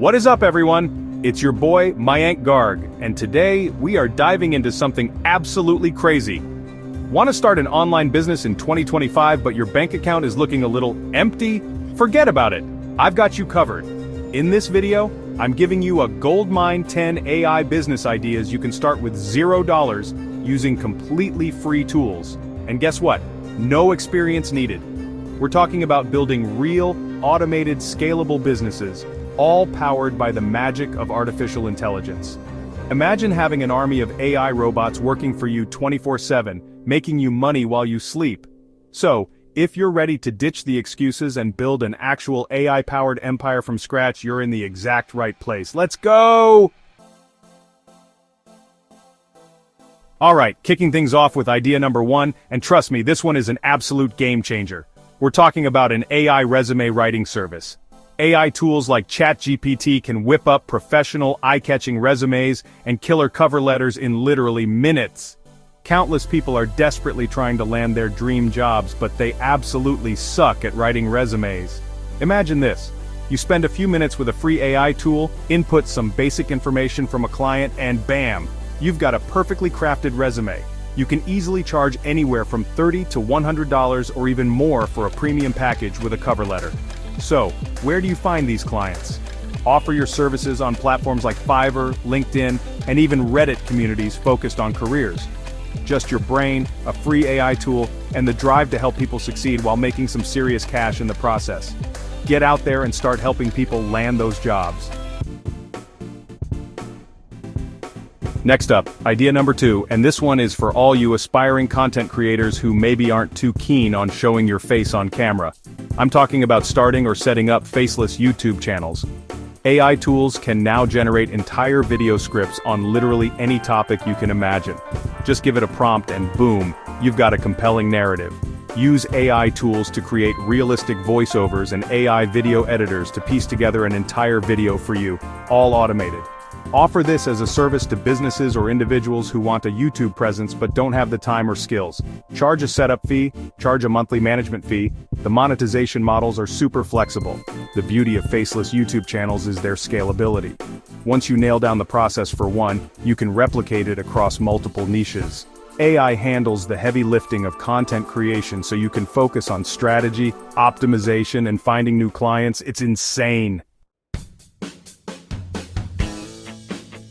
What is up, everyone? It's your boy, Mayank Garg, and today we are diving into something absolutely crazy. Want to start an online business in 2025 but your bank account is looking a little empty? Forget about it. I've got you covered. In this video, I'm giving you a goldmine 10 AI business ideas you can start with $0 using completely free tools. And guess what? No experience needed. We're talking about building real, automated, scalable businesses, all powered by the magic of artificial intelligence. Imagine having an army of AI robots working for you 24/7, making you money while you sleep. So, if you're ready to ditch the excuses and build an actual AI-powered empire from scratch, you're in the exact right place. Let's go! Alright, kicking things off with idea number 1, and trust me, this one is an absolute game changer. We're talking about an AI resume writing service. AI tools like ChatGPT can whip up professional, eye-catching resumes and killer cover letters in literally minutes. Countless people are desperately trying to land their dream jobs, but they absolutely suck at writing resumes. Imagine this. You spend a few minutes with a free AI tool, input some basic information from a client, and bam! You've got a perfectly crafted resume. You can easily charge anywhere from $30 to $100 or even more for a premium package with a cover letter. So, where do you find these clients? Offer your services on platforms like Fiverr, LinkedIn, and even Reddit communities focused on careers. Just your brain, a free AI tool, and the drive to help people succeed while making some serious cash in the process. Get out there and start helping people land those jobs. Next up, idea number 2, and this one is for all you aspiring content creators who maybe aren't too keen on showing your face on camera. I'm talking about starting or setting up faceless YouTube channels. AI tools can now generate entire video scripts on literally any topic you can imagine. Just give it a prompt and boom, you've got a compelling narrative. Use AI tools to create realistic voiceovers and AI video editors to piece together an entire video for you, all automated. Offer this as a service to businesses or individuals who want a YouTube presence but don't have the time or skills. Charge a setup fee, charge a monthly management fee. The monetization models are super flexible. The beauty of faceless YouTube channels is their scalability. Once you nail down the process for one, you can replicate it across multiple niches. AI handles the heavy lifting of content creation so you can focus on strategy, optimization, and finding new clients. It's insane.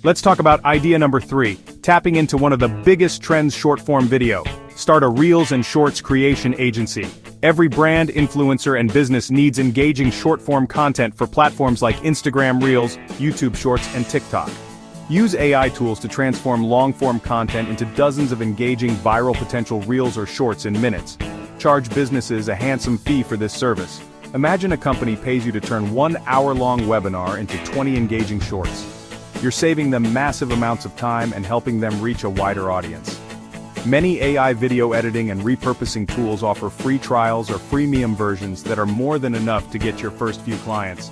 Let's talk about idea number 3, tapping into one of the biggest trends: short-form video. Start a Reels and Shorts creation agency. Every brand, influencer, and business needs engaging short-form content for platforms like Instagram Reels, YouTube Shorts, and TikTok. Use AI tools to transform long-form content into dozens of engaging viral potential Reels or Shorts in minutes. Charge businesses a handsome fee for this service. Imagine a company pays you to turn one hour-long webinar into 20 engaging shorts. You're saving them massive amounts of time and helping them reach a wider audience. Many AI video editing and repurposing tools offer free trials or freemium versions that are more than enough to get your first few clients.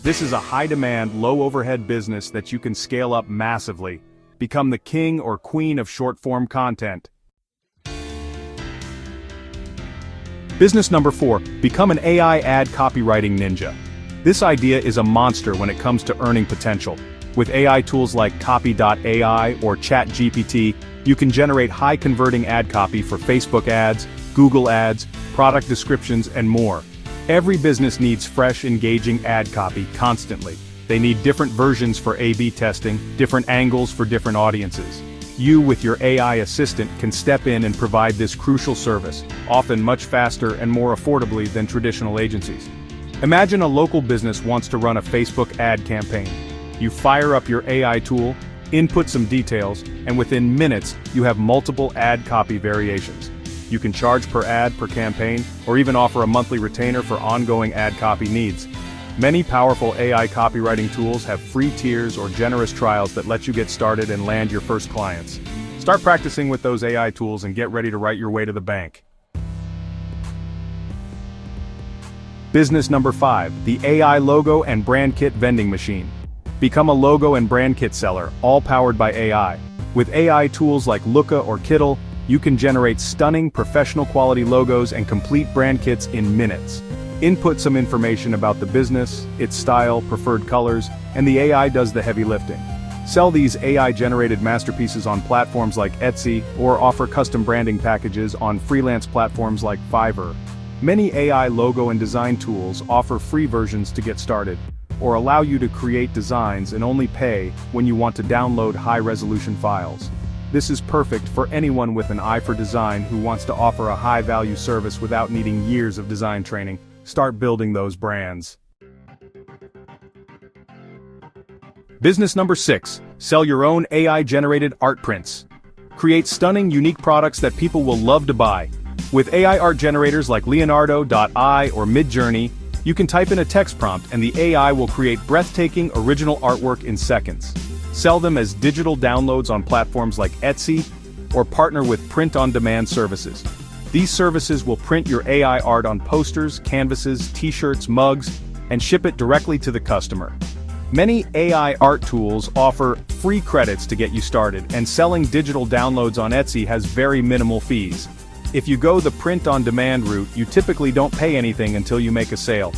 This is a high-demand, low-overhead business that you can scale up massively. Become the king or queen of short-form content. Business number 4, become an AI ad copywriting ninja. This idea is a monster when it comes to earning potential. With AI tools like Copy.ai or ChatGPT, you can generate high-converting ad copy for Facebook ads, Google ads, product descriptions, and more. Every business needs fresh, engaging ad copy constantly. They need different versions for A/B testing, different angles for different audiences. You, with your AI assistant, can step in and provide this crucial service, often much faster and more affordably than traditional agencies. Imagine a local business wants to run a Facebook ad campaign. You fire up your AI tool, input some details, and within minutes, you have multiple ad copy variations. You can charge per ad per campaign, or even offer a monthly retainer for ongoing ad copy needs. Many powerful AI copywriting tools have free tiers or generous trials that let you get started and land your first clients. Start practicing with those AI tools and get ready to write your way to the bank. Business number 5, the AI logo and brand kit vending machine. Become a logo and brand kit seller, all powered by AI. With AI tools like Looka or Kittl, you can generate stunning, professional quality logos and complete brand kits in minutes. Input some information about the business, its style, preferred colors, and the AI does the heavy lifting. Sell these AI-generated masterpieces on platforms like Etsy, or offer custom branding packages on freelance platforms like Fiverr. Many AI logo and design tools offer free versions to get started, or allow you to create designs and only pay when you want to download high-resolution files. This is perfect for anyone with an eye for design who wants to offer a high-value service without needing years of design training. Start building those brands. Business number 6, sell your own AI-generated art prints. Create stunning, unique products that people will love to buy. With AI art generators like Leonardo.ai or Midjourney, you can type in a text prompt and the AI will create breathtaking, original artwork in seconds. Sell them as digital downloads on platforms like Etsy, or partner with print-on-demand services. These services will print your AI art on posters, canvases, t-shirts, mugs, and ship it directly to the customer. Many AI art tools offer free credits to get you started, and selling digital downloads on Etsy has very minimal fees. If you go the print-on-demand route, you typically don't pay anything until you make a sale.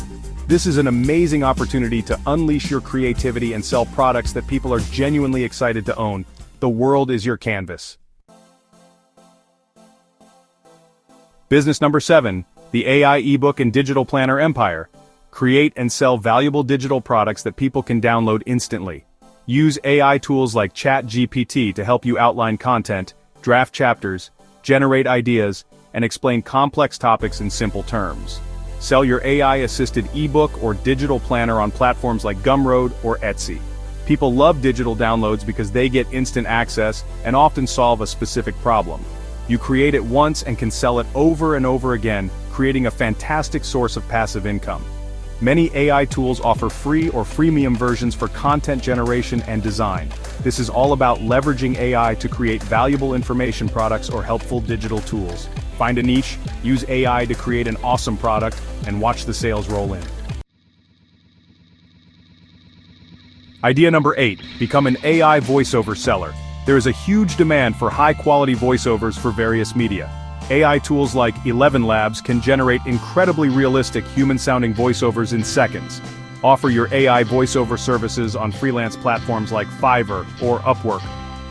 This is an amazing opportunity to unleash your creativity and sell products that people are genuinely excited to own. The world is your canvas. Business number 7, the AI ebook and digital planner empire. Create and sell valuable digital products that people can download instantly. Use AI tools like ChatGPT to help you outline content, draft chapters, generate ideas, and explain complex topics in simple terms. Sell your AI-assisted ebook or digital planner on platforms like Gumroad or Etsy. People love digital downloads because they get instant access and often solve a specific problem. You create it once and can sell it over and over again, creating a fantastic source of passive income. Many AI tools offer free or freemium versions for content generation and design. This is all about leveraging AI to create valuable information products or helpful digital tools. Find a niche, use AI to create an awesome product, and watch the sales roll in. Idea number 8, become an AI voiceover seller. There is a huge demand for high-quality voiceovers for various media. AI tools like ElevenLabs can generate incredibly realistic human-sounding voiceovers in seconds. Offer your AI voiceover services on freelance platforms like Fiverr or Upwork.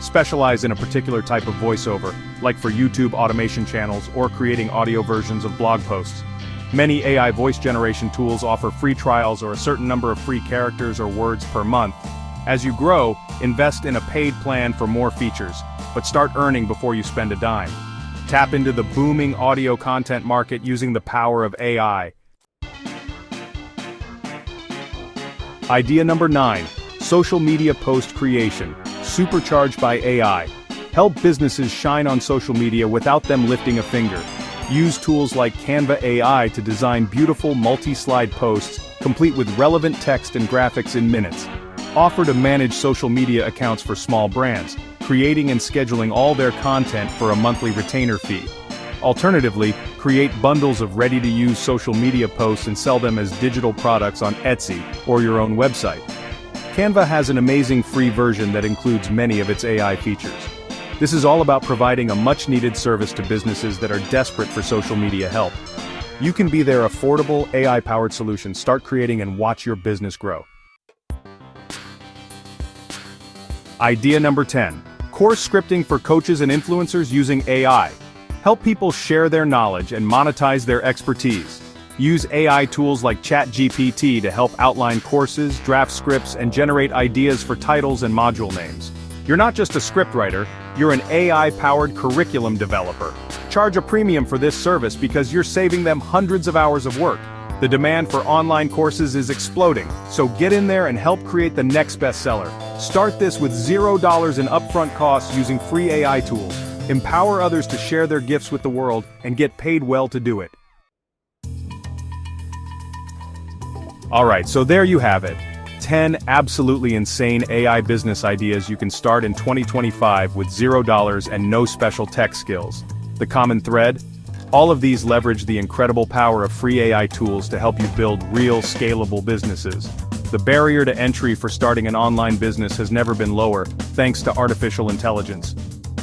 Specialize in a particular type of voiceover, like for YouTube automation channels or creating audio versions of blog posts. Many AI voice generation tools offer free trials or a certain number of free characters or words per month. As you grow, invest in a paid plan for more features, but start earning before you spend a dime. Tap into the booming audio content market using the power of AI. Idea number 9, social media post creation, supercharged by AI. Help businesses shine on social media without them lifting a finger. Use tools like Canva AI to design beautiful multi-slide posts, complete with relevant text and graphics in minutes. Offer to manage social media accounts for small brands, creating and scheduling all their content for a monthly retainer fee. Alternatively, create bundles of ready-to-use social media posts and sell them as digital products on Etsy or your own website. Canva has an amazing free version that includes many of its AI features. This is all about providing a much-needed service to businesses that are desperate for social media help. You can be their affordable, AI-powered solution. Start creating and watch your business grow. Idea number 10. Course scripting for coaches and influencers using AI. Help people share their knowledge and monetize their expertise. Use AI tools like ChatGPT to help outline courses, draft scripts, and generate ideas for titles and module names. You're not just a scriptwriter, you're an AI-powered curriculum developer. Charge a premium for this service because you're saving them hundreds of hours of work. The demand for online courses is exploding, so get in there and help create the next bestseller. Start this with $0 in upfront costs using free AI tools. Empower others to share their gifts with the world and get paid well to do it. Alright, so there you have it. 10 absolutely insane AI business ideas you can start in 2025 with $0 and no special tech skills. The common thread? All of these leverage the incredible power of free AI tools to help you build real, scalable businesses. The barrier to entry for starting an online business has never been lower, thanks to artificial intelligence.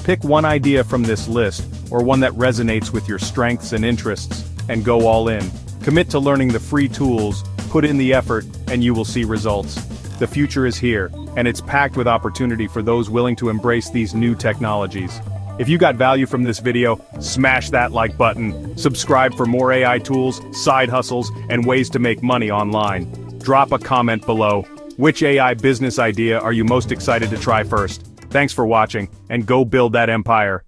Pick one idea from this list, or one that resonates with your strengths and interests, and go all in. Commit to learning the free tools, put in the effort, and you will see results. The future is here, and it's packed with opportunity for those willing to embrace these new technologies. If you got value from this video, smash that like button, subscribe for more AI tools, side hustles, and ways to make money online. Drop a comment below. Which AI business idea are you most excited to try first? Thanks for watching, and go build that empire.